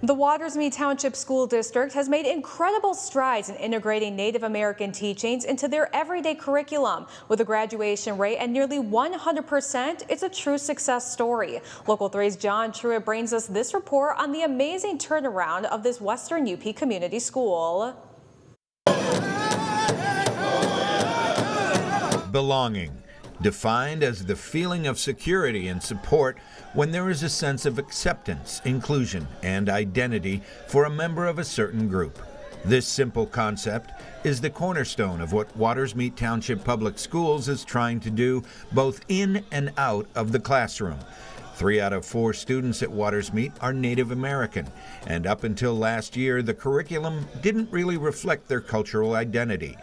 The Watersmeet Township School District has made incredible strides in integrating Native American teachings into their everyday curriculum. With a graduation rate at nearly 100%, it's a true success story. Local 3's John Truitt brings us this report on the amazing turnaround of this Western UP community school. Belonging, defined as the feeling of security and support when there is a sense of acceptance, inclusion, and identity for a member of a certain group. This simple concept is the cornerstone of what Watersmeet Township Public Schools is trying to do both in and out of the classroom. 3 out of 4 students at Watersmeet are Native American, and up until last year, the curriculum didn't really reflect their cultural identity.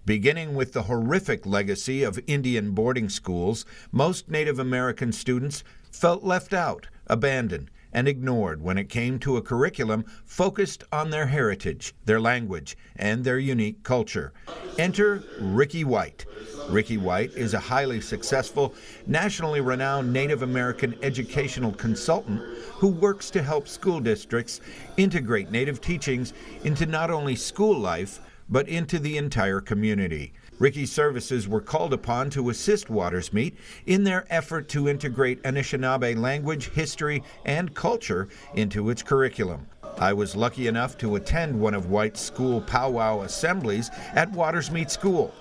Beginning with the horrific legacy of Indian boarding schools, most Native American students felt left out, abandoned, and ignored when it came to a curriculum focused on their heritage, their language, and their unique culture. Enter Ricky White. Ricky White is a highly successful, nationally renowned Native American educational consultant who works to help school districts integrate Native teachings into not only school life, but into the entire community. Ricky's services were called upon to assist Watersmeet in their effort to integrate Anishinaabe language, history, and culture into its curriculum. I was lucky enough to attend one of White's school powwow assemblies at Watersmeet School.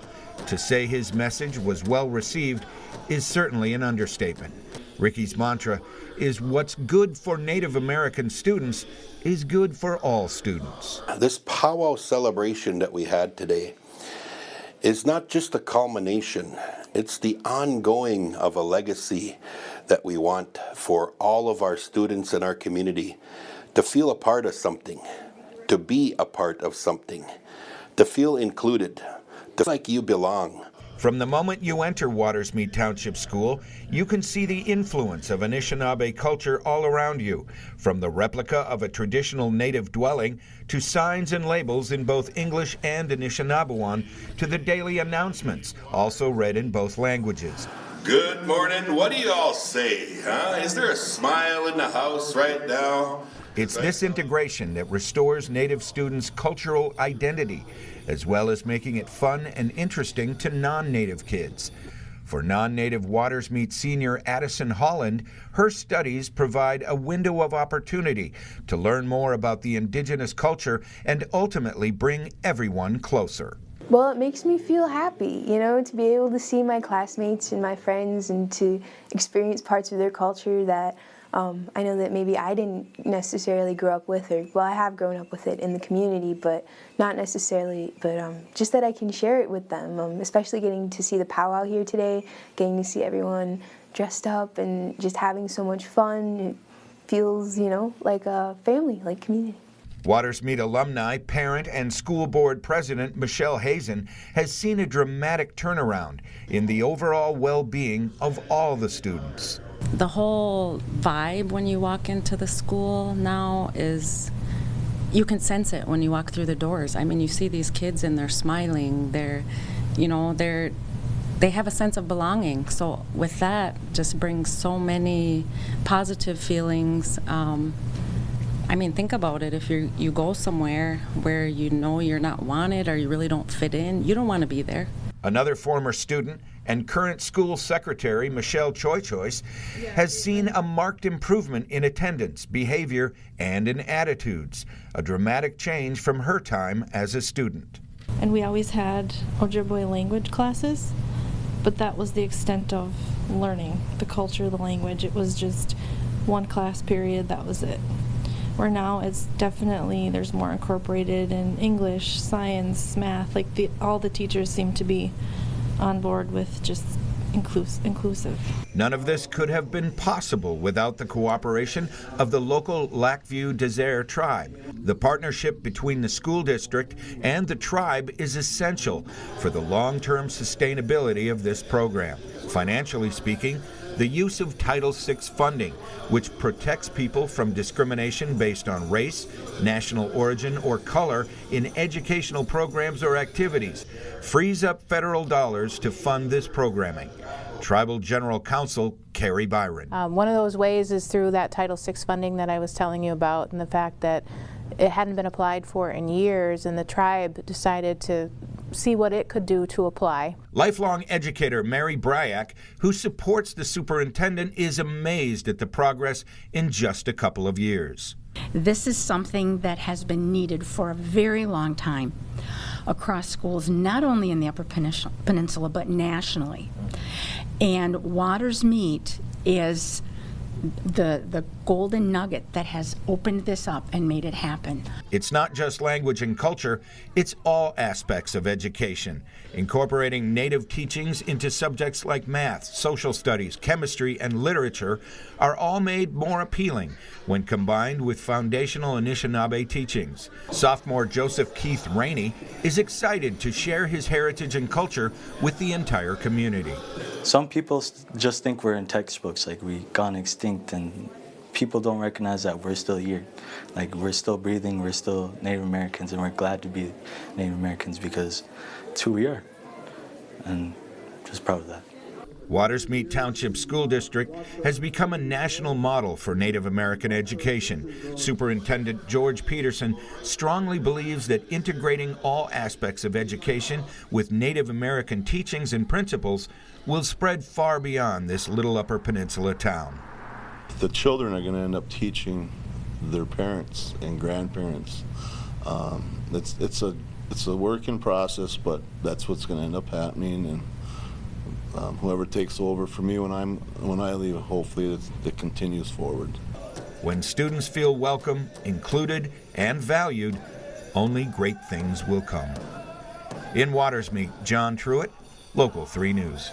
To say his message was well received is certainly an understatement. Ricky's mantra is what's good for Native American students is good for all students. This powwow celebration that we had today is not just a culmination, it's the ongoing of a legacy that we want for all of our students in our community to feel a part of something, to be a part of something, to feel included, to feel like you belong. From the moment you enter Watersmeet Township School, you can see the influence of Anishinaabe culture all around you, from the replica of a traditional native dwelling to signs and labels in both English and Anishinaabewan to the daily announcements, also read in both languages. Good morning. What do you all say, huh? Is there a smile in the house right now? It's this integration that restores Native students' cultural identity, as well as making it fun and interesting to non-Native kids. For non-Native Watersmeet senior Addison Holland, her studies provide a window of opportunity to learn more about the indigenous culture and ultimately bring everyone closer. Well, it makes me feel happy, to be able to see my classmates and my friends and to experience parts of their culture that I know that maybe I didn't necessarily grow up with, I have grown up with it in the community, but not necessarily, but just that I can share it with them, especially getting to see the powwow here today, getting to see everyone dressed up and just having so much fun. It feels, like a family, like community. Watersmeet alumni, parent, and school board president Michelle Hazen has seen a dramatic turnaround in the overall well-being of all the students. The whole vibe when you walk into the school now is, you can sense it when you walk through the doors. I mean, you see these kids and they're smiling, they have a sense of belonging. So with that, just brings so many positive feelings. I mean, think about it. If you go somewhere where you know you're not wanted or you really don't fit in, you don't want to be there. Another former student and current school secretary, Michelle Choice, has seen a marked improvement in attendance, behavior, and in attitudes, a dramatic change from her time as a student. And we always had Ojibwe language classes, but that was the extent of learning the culture, the language. It was just one class period, that was it. Where now it's definitely, there's more incorporated in English, science, math, all the teachers seem to be on board with just inclusive. None of this could have been possible without the cooperation of the local Lac-Vieux Désert tribe. The partnership between the school district and the tribe is essential for the long-term sustainability of this program. Financially speaking, the use of Title VI funding, which protects people from discrimination based on race, national origin, or color in educational programs or activities, frees up federal dollars to fund this programming. Tribal General Counsel Carrie Byron. One of those ways is through that Title VI funding that I was telling you about, and the fact that it hadn't been applied for in years, and the tribe decided to see what it could do to apply. Lifelong educator Mary Bryack, who supports the superintendent, is amazed at the progress in just a couple of years. This is something that has been needed for a very long time across schools, not only in the Upper Peninsula, but nationally. And Watersmeet is the golden nugget that has opened this up and made it happen. It's not just language and culture, it's all aspects of education. Incorporating Native teachings into subjects like math, social studies, chemistry, and literature are all made more appealing when combined with foundational Anishinaabe teachings. Sophomore Joseph Keith Rainey is excited to share his heritage and culture with the entire community. Some people just think we're in textbooks, like we've gone extinct, and people don't recognize that we're still here. Like, we're still breathing, we're still Native Americans, and we're glad to be Native Americans because it's who we are, and just proud of that. Watersmeet Township School District has become a national model for Native American education. Superintendent George Peterson strongly believes that integrating all aspects of education with Native American teachings and principles will spread far beyond this little Upper Peninsula town. The children are going to end up teaching their parents and grandparents. It's a working process, but that's what's going to end up happening. And whoever takes over for me when I leave, hopefully it continues forward. When students feel welcome, included, and valued, only great things will come. In Watersmeet, John Truitt, Local 3 News.